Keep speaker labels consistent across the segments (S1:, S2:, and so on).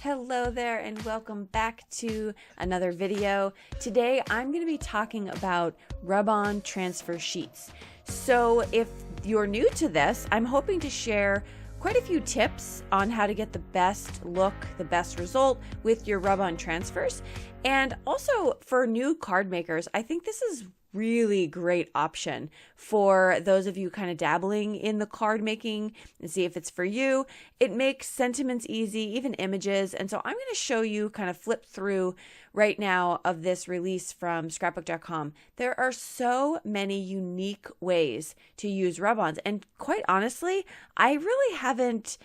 S1: Hello there and welcome back to another video. Today I'm going to be talking about rub-on transfer sheets. So if you're new to this, I'm hoping to share quite a few tips on how to get the best look, the best result with your rub-on transfers. And also for new card makers, I think this is really great option for those of you kind of dabbling in the card making and see if it's for you. It makes sentiments easy, even images. And so I'm going to show you kind of flip through right now of this release from scrapbook.com. There are so many unique ways to use rub-ons. And quite honestly, I really haven't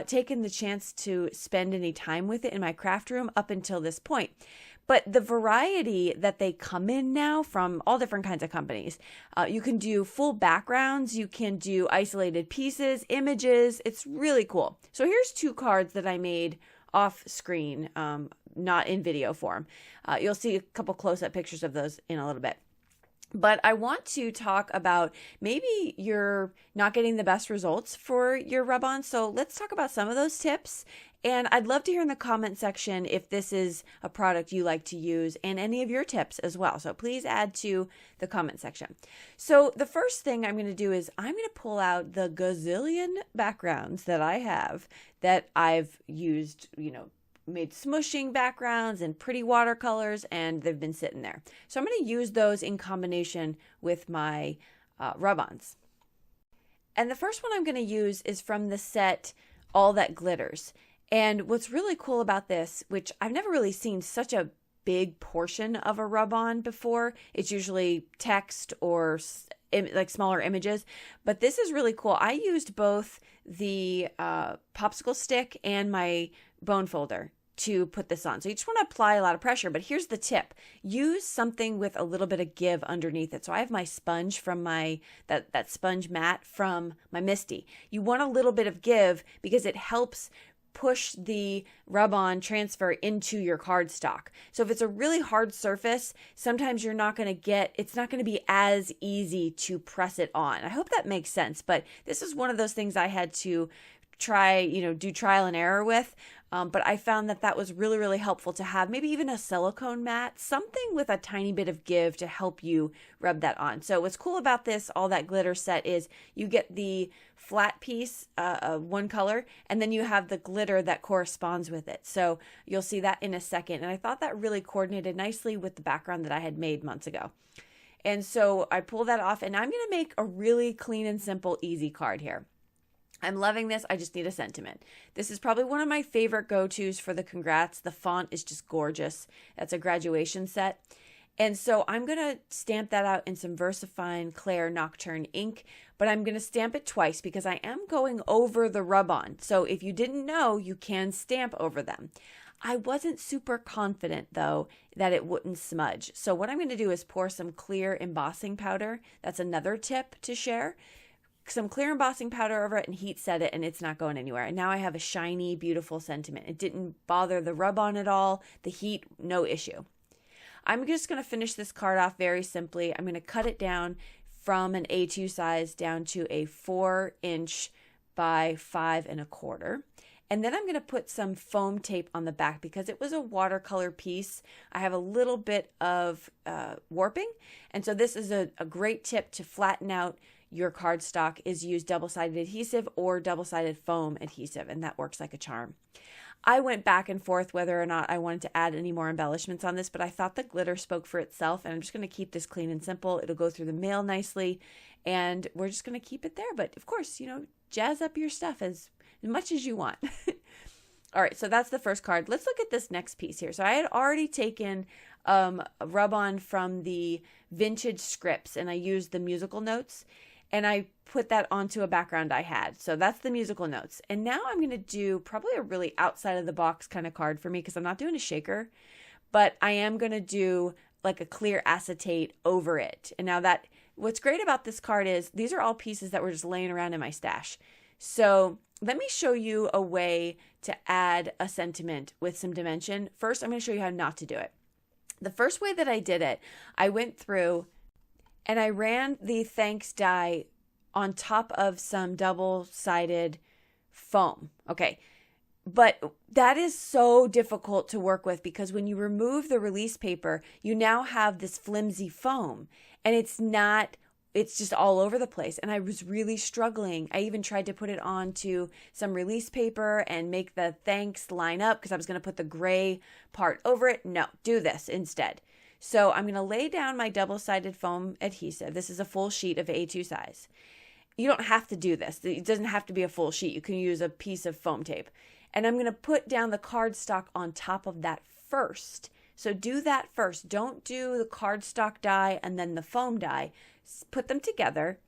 S1: taken the chance to spend any time with it in my craft room up until this point. But the variety that they come in now from all different kinds of companies, you can do full backgrounds, you can do isolated pieces, images. It's really cool. So here's two cards that I made off screen, not in video form. You'll see a couple close-up pictures of those in a little bit. But I want to talk about maybe you're not getting the best results for your rub-on. So let's talk about some of those tips. And I'd love to hear in the comment section if this is a product you like to use and any of your tips as well. So please add to the comment section. So the first thing I'm going to do is I'm going to pull out the gazillion backgrounds that I have that I've used, made smushing backgrounds and pretty watercolors, and they've been sitting there. So I'm going to use those in combination with my rub-ons. And the first one I'm going to use is from the set All That Glitters. And what's really cool about this, which I've never really seen such a big portion of a rub-on before, it's usually text or like smaller images, but this is really cool. I used both the popsicle stick and my bone folder to put this on. So you just want to apply a lot of pressure, but here's the tip. Use something with a little bit of give underneath it. So I have my sponge from that sponge mat from my Misty. You want a little bit of give because it helps push the rub-on transfer into your cardstock. So if it's a really hard surface, sometimes it's not going to be as easy to press it on. I hope that makes sense, but this is one of those things I had to try, do trial and error with. But I found that was really, really helpful to have maybe even a silicone mat, something with a tiny bit of give to help you rub that on. So what's cool about this All That Glitter set is you get the flat piece, one color, and then you have the glitter that corresponds with it. So you'll see that in a second. And I thought that really coordinated nicely with the background that I had made months ago. And so I pull that off, and I'm going to make a really clean and simple, easy card here. I'm loving this. I just need a sentiment. This is probably one of my favorite go-tos for the congrats. The font is just gorgeous. That's a graduation set. And so I'm going to stamp that out in some VersaFine Claire Nocturne ink, but I'm going to stamp it twice because I am going over the rub-on. So if you didn't know, you can stamp over them. I wasn't super confident though that it wouldn't smudge. So what I'm going to do is pour some clear embossing powder. That's another tip to share. Some clear embossing powder over it and heat set it, and it's not going anywhere. And now I have a shiny, beautiful sentiment. It didn't bother the rub-on at all. The heat, no issue. I'm just going to finish this card off very simply. I'm going to cut it down from an A2 size down to a 4" by 5 1/4. And then I'm going to put some foam tape on the back because it was a watercolor piece. I have a little bit of warping. And so this is a great tip to flatten out your cardstock, is use double-sided adhesive or double-sided foam adhesive, and that works like a charm. I went back and forth whether or not I wanted to add any more embellishments on this, but I thought the glitter spoke for itself, and I'm just going to keep this clean and simple. It'll go through the mail nicely, and we're just going to keep it there. But of course, jazz up your stuff as much as you want. All right, so that's the first card. Let's look at this next piece here. So I had already taken a rub-on from the vintage scripts, and I used the musical notes, and I put that onto a background I had. So that's the musical notes. And now I'm going to do probably a really outside of the box kind of card for me because I'm not doing a shaker, but I am going to do like a clear acetate over it. And now what's great about this card is these are all pieces that were just laying around in my stash. So let me show you a way to add a sentiment with some dimension. First, I'm going to show you how not to do it. The first way that I did it, I went through and I ran the thanks die on top of some double-sided foam. Okay, But that is so difficult to work with because when you remove the release paper, you now have this flimsy foam, and it's just all over the place. And I was really struggling. I even tried to put it onto some release paper and make the thanks line up because I was going to put the gray part over it. No, do this instead. So I'm going to lay down my double-sided foam adhesive. This is a full sheet of A2 size. You don't have to do this. It doesn't have to be a full sheet. You can use a piece of foam tape. And I'm going to put down the cardstock on top of that first. So do that first. Don't do the cardstock die and then the foam die. Put them together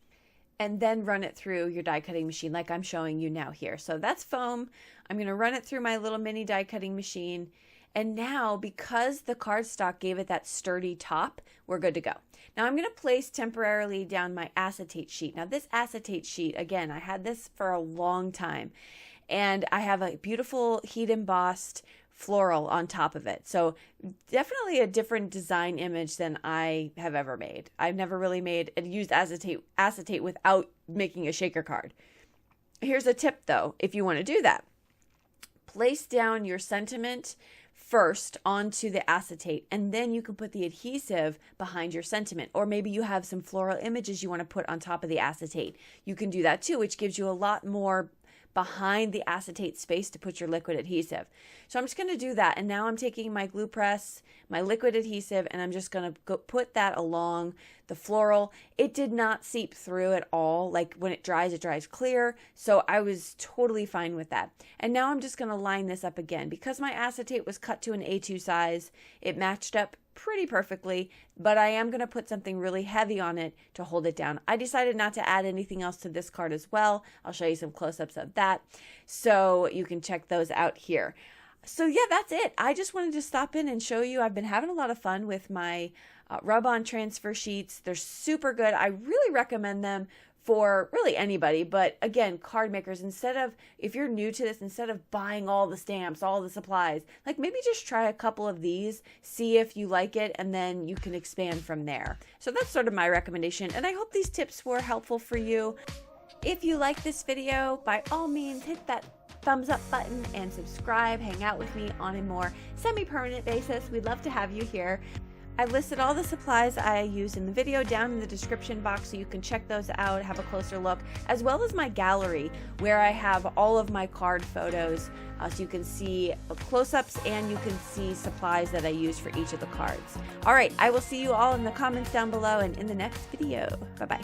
S1: and then run it through your die cutting machine like I'm showing you now here. So that's foam. I'm going to run it through my little mini die cutting machine. And now, because the cardstock gave it that sturdy top, we're good to go. Now I'm going to place temporarily down my acetate sheet. Now this acetate sheet, again, I had this for a long time. And I have a beautiful heat embossed floral on top of it. So definitely a different design image than I have ever made. I've never really used acetate without making a shaker card. Here's a tip though, if you want to do that. Place down your sentiment first onto the acetate, and then you can put the adhesive behind your sentiment. Or maybe you have some floral images you want to put on top of the acetate. You can do that too, which gives you a lot more behind the acetate space to put your liquid adhesive. So I'm just going to do that. And now I'm taking my glue press, my liquid adhesive, and I'm just going to put that along the floral. It did not seep through at all. Like when it dries clear. So I was totally fine with that. And now I'm just going to line this up again. Because my acetate was cut to an A2 size, it matched up pretty perfectly, but I am going to put something really heavy on it to hold it down. I decided not to add anything else to this card as well. I'll show you some close-ups of that, so you can check those out here. So yeah, that's it. I just wanted to stop in and show you. I've been having a lot of fun with my rub-on transfer sheets. They're super good. I really recommend them for really anybody, but again, card makers, if you're new to this, instead of buying all the stamps, all the supplies, like maybe just try a couple of these, see if you like it, and then you can expand from there. So that's sort of my recommendation, and I hope these tips were helpful for you. If you like this video, by all means, hit that thumbs up button and subscribe. Hang out with me on a more semi-permanent basis. We'd love to have you here. I listed all the supplies I use in the video down in the description box, so you can check those out, have a closer look, as well as my gallery where I have all of my card photos, so you can see close-ups and you can see supplies that I use for each of the cards. All right, I will see you all in the comments down below and in the next video. Bye-bye.